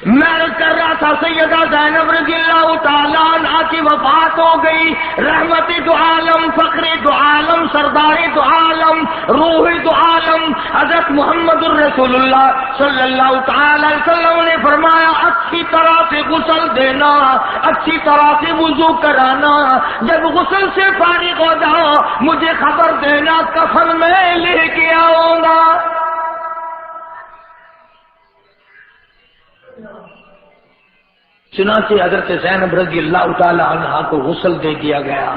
میں عرض کر رہا تھا سیدہ زینب رضی اللہ تعالیٰ عنہا کی وفات ہو گئی، رحمت دو عالم، فخر دو عالم، سردار دو عالم، روح دو عالم حضرت محمد الرسول اللہ صلی اللہ تعالی وسلم نے فرمایا اچھی طرح سے غسل دینا، اچھی طرح سے وضو کرانا، جب غسل سے فارغ ہو جاؤ مجھے خبر دینا، کفن میں لے کے آؤں گا۔ چنانچہ حضرت زینب رضی اللہ تعالی عنہا کو غسل دے دیا گیا،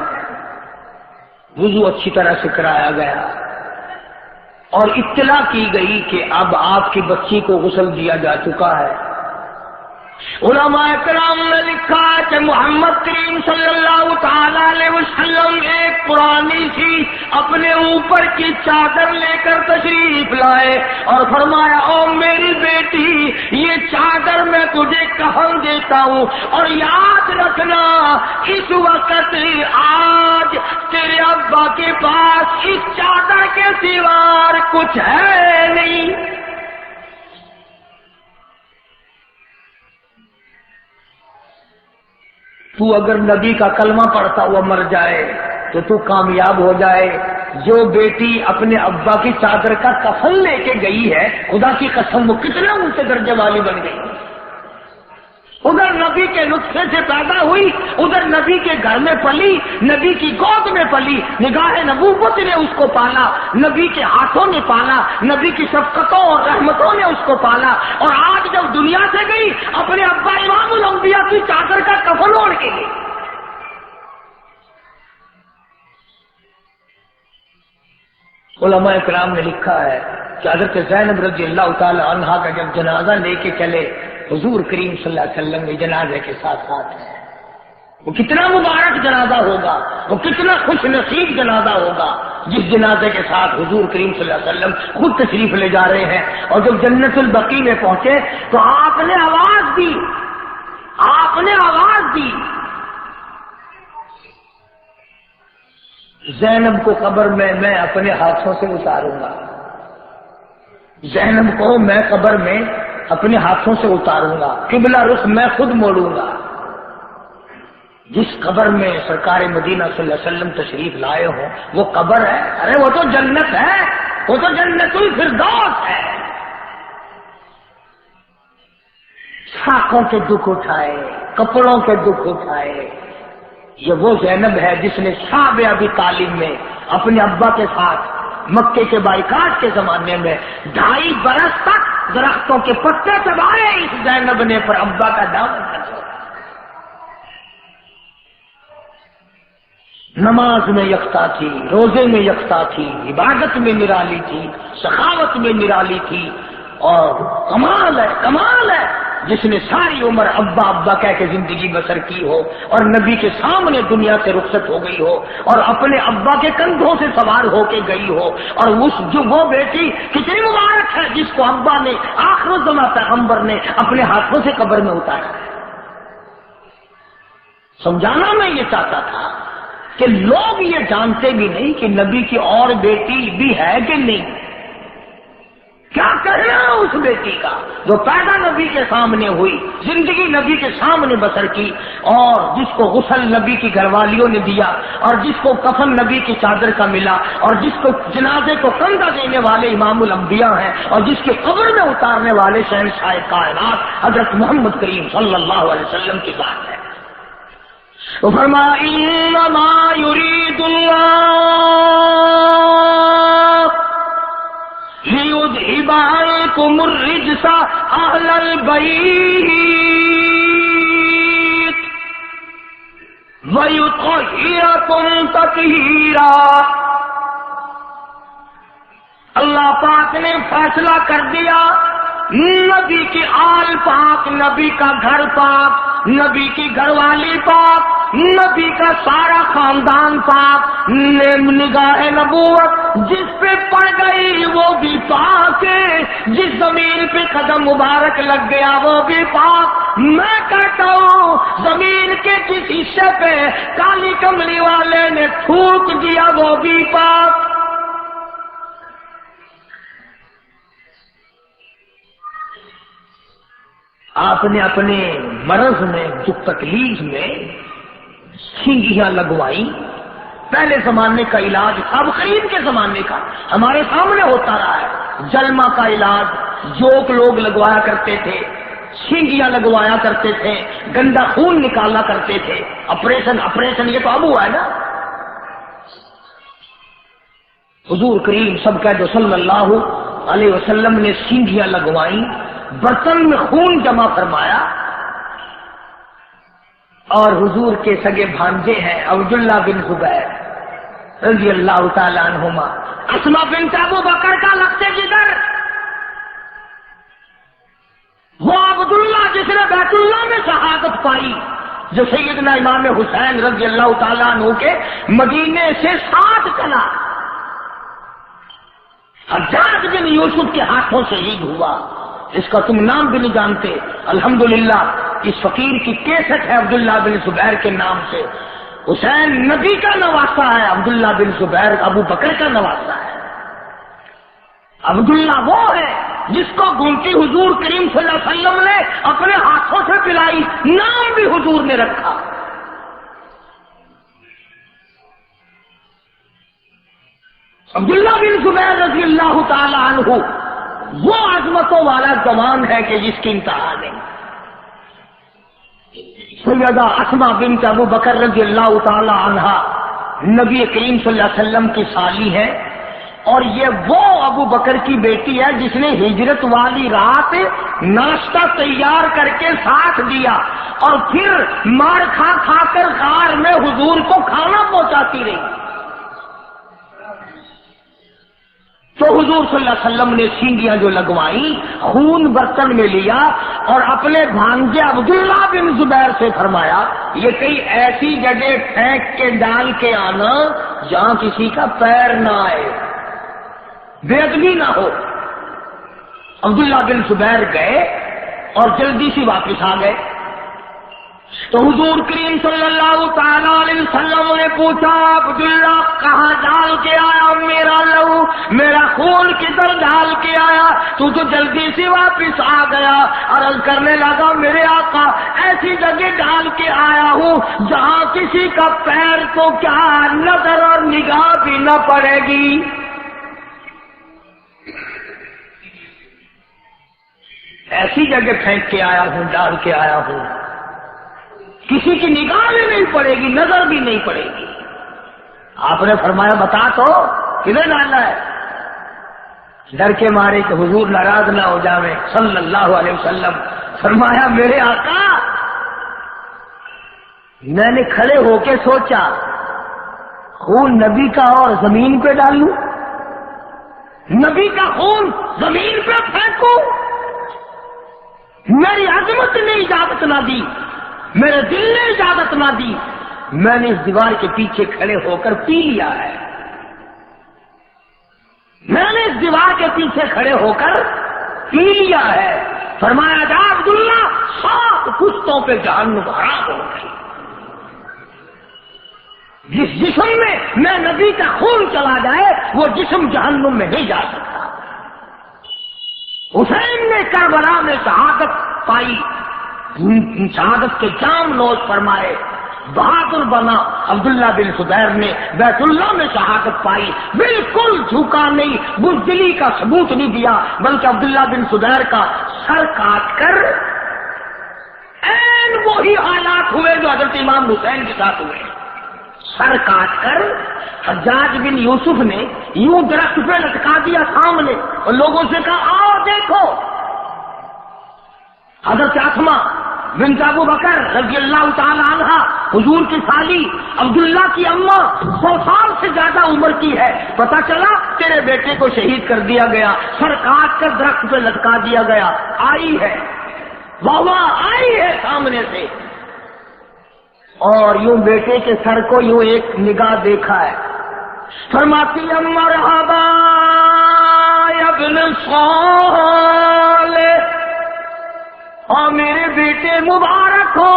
وضو اچھی طرح سے کرایا گیا، اور اطلاع کی گئی کہ اب آپ کی بچی کو غسل دیا جا چکا ہے۔ علماء کرام نے لکھا کہ محمد کریم صلی اللہ تعالی علیہ وسلم ایک پرانی سی اپنے اوپر کی چادر لے کر تشریف لائے اور فرمایا، او میری بیٹی، یہ چادر میں تجھے کفن دیتا ہوں، اور یاد رکھنا اس وقت آج تیرے ابا کے پاس اس چادر کے سوا کچھ ہے نہیں۔ تو اگر نبی کا کلمہ پڑھتا ہوا مر جائے تو کامیاب ہو جائے۔ جو بیٹی اپنے ابا کی چادر کا کفن لے کے گئی ہے، خدا کی قسم وہ کتنا اونچے درجے والی بن گئی۔ ادھر نبی کے نطفے سے پیدا ہوئی، ادھر نبی کے گھر میں پلی، نبی کی گود میں پلی، نگاہ نبوت نے اس کو پالا، نبی کے ہاتھوں نے پالا، نبی کی شفقتوں اور رحمتوں نے اس کو پالا، اور آج جب دنیا سے گئی اپنے ابا امام الانبیاء کی چادر کا کفن اوڑھ کے گئی۔ علماء کرام نے لکھا ہے کہ حضرت زینب رضی اللہ تعالی عنہا کا جب جنازہ لے کے چلے حضور کریم صلی اللہ علیہ وسلم کے جنازے کے ساتھ ساتھ ہیں، وہ کتنا مبارک جنازہ ہوگا، وہ کتنا خوش نصیب جنازہ ہوگا جس جنازے کے ساتھ حضور کریم صلی اللہ علیہ وسلم خود تشریف لے جا رہے ہیں۔ اور جب جنت البقیع میں پہنچے تو آپ نے آواز دی، زینب کو قبر میں اپنے ہاتھوں سے اتاروں گا، زینب کو میں قبر میں اپنے ہاتھوں سے اتاروں گا، قبلہ رخ میں خود موڑوں گا۔ جس قبر میں سرکار مدینہ صلی اللہ علیہ وسلم تشریف لائے ہوں وہ قبر ہے، ارے وہ تو جنت ہے، وہ تو جنت الفردوس ہے۔ ساکھوں کے دکھ اٹھائے، کپڑوں کے دکھ اٹھائے، یہ وہ زینب ہے جس نے شعب ابی طالب میں اپنے ابا کے ساتھ مکے کے بائیکاٹ کے زمانے میں 2.5 برس تک درختوں کے پتے چبائے اس زینب نے، پر ابا کا دامن نہ چھوڑا۔ نماز میں یکتا تھی، روزے میں یکتا تھی، عبادت میں نرالی تھی، سخاوت میں نرالی تھی، اور کمال ہے جس نے ساری عمر ابا ابا کہہ کے زندگی بسر کی ہو اور نبی کے سامنے دنیا سے رخصت ہو گئی ہو اور اپنے ابا کے کندھوں سے سوار ہو کے گئی ہو، اور وہ بیٹی کتنی مبارک ہے جس کو ابا نے آخر الزماں پیغمبر نے اپنے ہاتھوں سے قبر میں اتارا۔ سمجھانا میں یہ چاہتا تھا کہ لوگ یہ جانتے بھی نہیں کہ نبی کی اور بیٹی بھی ہے کہ نہیں۔ کیا کہنا اس بیٹی کا جو پیدا نبی کے سامنے ہوئی، زندگی نبی کے سامنے بسر کی، اور جس کو غسل نبی کی گھر والیوں نے دیا، اور جس کو کفن نبی کی چادر کا ملا، اور جس کو جنازے کو کندھا دینے والے امام الانبیاء ہیں، اور جس کے قبر میں اتارنے والے شہنشاہ کائنات حضرت محمد کریم صلی اللہ علیہ وسلم کی ذات ہے۔ تو فرمایا انما یرید اللہ لِيُذْهِبَ عَنْكُمُ الرِّجْسَ أَهْلَ الْبَيْتِ وَيُطَهِّرَكُمْ تَطْهِيرًا۔ اللہ پاک نے فیصلہ کر دیا، نبی کی آل پاک، نبی کا گھر پاک، نبی کی گھر والی پاک، نبی کا سارا خاندان پاک، نگاہ نبوت جس پہ پڑ گئی وہ بھی پاک ہے، جس زمین پہ قدم مبارک لگ گیا وہ بھی پاک۔ میں کہتا ہوں زمین کے جس حصے پہ کالی کملی والے نے تھوک دیا وہ بھی پاک۔ آپ نے اپنے مرض میں، جو تکلیف میں سینگیاں لگوائی۔ پہلے زمانے کا علاج اب قریب کے زمانے کا ہمارے سامنے ہوتا رہا ہے، جلما کا علاج جوک لوگ لگوایا کرتے تھے، سینگیاں لگوایا کرتے تھے، گندا خون نکالا کرتے تھے، آپریشن یہ تو اب ہوا ہے نا۔ حضور کریم سب کہہ دو صلی اللہ علیہ وسلم نے سینگیاں لگوائیں، برتن میں خون جمع فرمایا، اور حضور کے سگے بھانجے ہیں عبداللہ بن زبیر رضی اللہ تعالی عنہما، اسما بنت ابو بکر کا لگتے جگر، وہ عبداللہ جس نے بیت اللہ پائی جو سیدنا امام حسین رضی اللہ تعالیٰ عنہ کے مدینے سے ساتھ چلا، حجاج بن یوسف کے ہاتھوں شہید ہوا، اس کا تم نام بھی نہیں جانتے۔ الحمدللہ اس فقیر کی کیسٹ ہے عبداللہ بن زبیر کے نام سے۔ حسین نبی کا نواسا ہے، عبداللہ بن زبیر ابو بکر کا نواسا ہے۔ عبداللہ وہ ہے جس کو گھومتی حضور کریم صلی اللہ علیہ وسلم نے اپنے ہاتھوں سے پلائی، نام بھی حضور نے رکھا۔ عبداللہ بن زبیر رضی اللہ تعالی عنہ وہ عظمتوں والا جوان ہے کہ جس کی انتہا نہیں۔ سیدہ اسماء بنت ابو بکر رضی اللہ تعالی عنہا نبی کریم صلی اللہ علیہ وسلم کی سالی ہے، اور یہ وہ ابو بکر کی بیٹی ہے جس نے ہجرت والی رات ناشتہ تیار کر کے ساتھ دیا اور پھر مار کھا کھا کر غار میں حضور کو کھانا پہنچاتی رہی۔ تو حضور صلی اللہ علیہ وسلم نے سینگیاں جو لگوائیں، خون برتن میں لیا اور اپنے بھانجے عبداللہ بن زبیر سے فرمایا یہ کئی ایسی جگہ پھینک کے ڈال کے آنا جہاں کسی کا پیر نہ آئے، بے ادبی نہ ہو۔ عبداللہ بن زبیر گئے اور جلدی سے واپس آ گئے تو حضور کریم صلی اللہ تعالی علیہ وسلم نے پوچھا عبداللہ کہاں ڈال کے آیا میرا لہو، میرا خون کدھر ڈال کے آیا؟ تو جلدی سے واپس آ گیا۔ عرض کرنے لگا میرے آقا ایسی جگہ ڈال کے آیا ہوں جہاں کسی کا پیر تو کیا نظر اور نگاہ بھی نہ پڑے گی۔ ایسی جگہ پھینک کے آیا ہوں، ڈال کے آیا ہوں، کسی کی نگاہ بھی نہیں پڑے گی، نظر بھی نہیں پڑے گی۔ آپ نے فرمایا بتا تو کدھر ڈالنا ہے؟ ڈر کے مارے کہ حضور ناراض نہ ہو جاویں صلی اللہ علیہ وسلم، فرمایا میرے آقا میں نے کھڑے ہو کے سوچا خون نبی کا اور زمین پہ ڈالوں، نبی کا خون زمین پہ پھینکوں؟ میری عظمت نے اجازت نہ دی، میرے دل نے اجازت نہ دی، میں نے اس دیوار کے پیچھے کھڑے ہو کر پی لیا ہے، میں نے اس دیوار کے پیچھے کھڑے ہو کر پی لیا ہے۔ فرمایا جا عبداللہ 7 پشتوں پہ جہنم حرام ہو گئی۔ جس جسم میں نبی کا خون چلا جائے وہ جسم جہنم میں نہیں جا سکتا۔ حسین نے کربلا میں شہادت پائی، شہادت کے جام نوش فرمائے، بہادر بنا۔ عبداللہ بن زبیر نے بیت اللہ میں شہادت پائی، بالکل جھکا نہیں، بزدلی کا ثبوت نہیں دیا، بلکہ عبداللہ بن زبیر کا سر کاٹ کر این وہی حالات ہوئے جو حضرت امام حسین کے ساتھ ہوئے، سر کاٹ کر حجاج بن یوسف نے یوں درخت پہ لٹکا دیا سامنے اور لوگوں سے کہا آؤ دیکھو۔ حضرت اسماء بنت ابو بکر رضی اللہ تعالی عنہ حضور کی سالی عبداللہ کی اماں 100 سال سے زیادہ عمر کی ہے، پتہ چلا تیرے بیٹے کو شہید کر دیا گیا، سر کاٹ کر درخت پہ لٹکا دیا گیا، آئی ہے واہ آئی ہے سامنے سے، اور یوں بیٹے کے سر کو یوں ایک نگاہ دیکھا ہے، فرماتی مرحبا یا ابن صالح، اور میرے بیٹے مبارک ہو،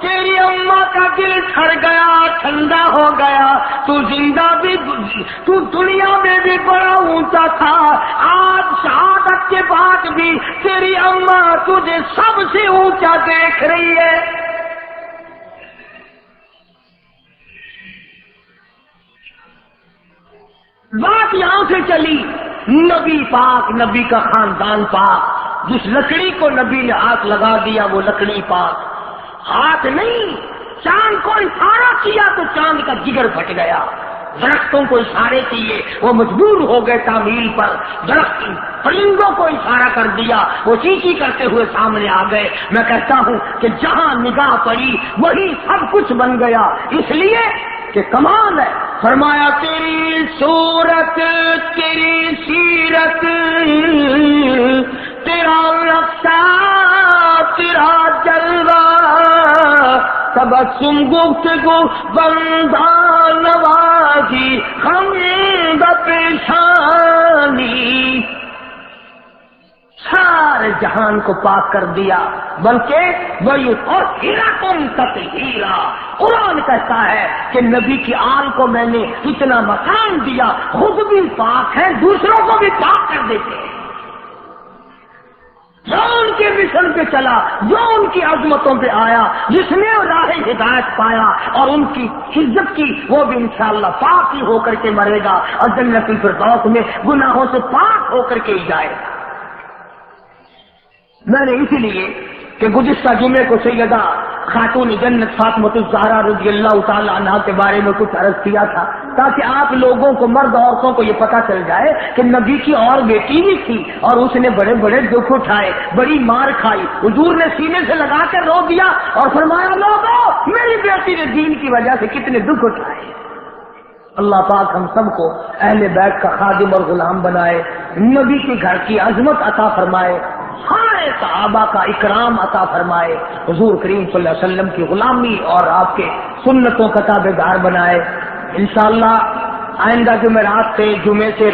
تیری اماں کا دل ٹھر گیا، ٹھنڈا ہو گیا، تو زندہ بھی، تو دنیا میں بھی بڑا اونچا تھا، آج شہادت کے بعد بھی تیری اماں تجھے سب سے اونچا دیکھ رہی ہے۔ بات یہاں سے چلی، نبی پاک، نبی کا خاندان پاک، جس لکڑی کو نبی نے ہاتھ لگا دیا وہ لکڑی پاک، ہاتھ نہیں، چاند کو اشارہ کیا تو چاند کا جگر پھٹ گیا، درختوں کو اشارے کیے وہ مجبور ہو گئے تعمیل پر، درخت پرندوں کو اشارہ کر دیا وہ چیخی کرتے ہوئے سامنے آ گئے۔ میں کہتا ہوں کہ جہاں نگاہ پڑی وہی سب کچھ بن گیا، اس لیے کہ کمال ہے۔ فرمایا تیری صورت، تیری سیرت، تیرا نقشہ، تیرا جلوہ، تبسم گفتگو بندہ نوازی خند پیشانی، سارے جہان کو پاک کر دیا، بلکہ وَيُطَهِّرَكُمْ تَطْهِيرًا۔ قرآن کہتا ہے کہ نبی کی آل کو میں نے اتنا مقام دیا، خود بھی پاک ہے، دوسروں کو بھی پاک کر دیتے ہیں۔ جو ان کے مشن پہ چلا، جو ان کی عظمتوں پہ آیا، جس نے راہ ہدایت پایا اور ان کی عزت کی، وہ بھی انشاءاللہ پاک ہی ہو کر کے مرے گا اور جنت الفردوس میں گناہوں سے پاک ہو کر کے ہی جائے گا۔ میں نے اسی لیے کہ گزشتہ جمعے کو سیدہ خاتون جنت فاطمۃ الزہرا رضی اللہ تعالی عنہا کے بارے میں کچھ عرض کیا تھا، تاکہ آپ لوگوں کو، مرد عورتوں کو یہ پتہ چل جائے کہ نبی کی اور بیٹی بھی تھی اور اس نے بڑے بڑے دکھ اٹھائے، بڑی مار کھائی، حضور نے سینے سے لگا کر رو دیا اور فرمایا لوگوں میری بیٹی نے دین کی وجہ سے کتنے دکھ اٹھائے۔ اللہ پاک ہم سب کو اہل بیت کا خادم اور غلام بنائے، نبی کے گھر کی عظمت عطا فرمائے، سارے صحابہ کا اکرام عطا فرمائے، حضور کریم صلی اللہ علیہ وسلم کی غلامی اور آپ کے سنتوں کا تابع دار بنائے۔ انشاءاللہ آئندہ جمعرات سے، جمعے سے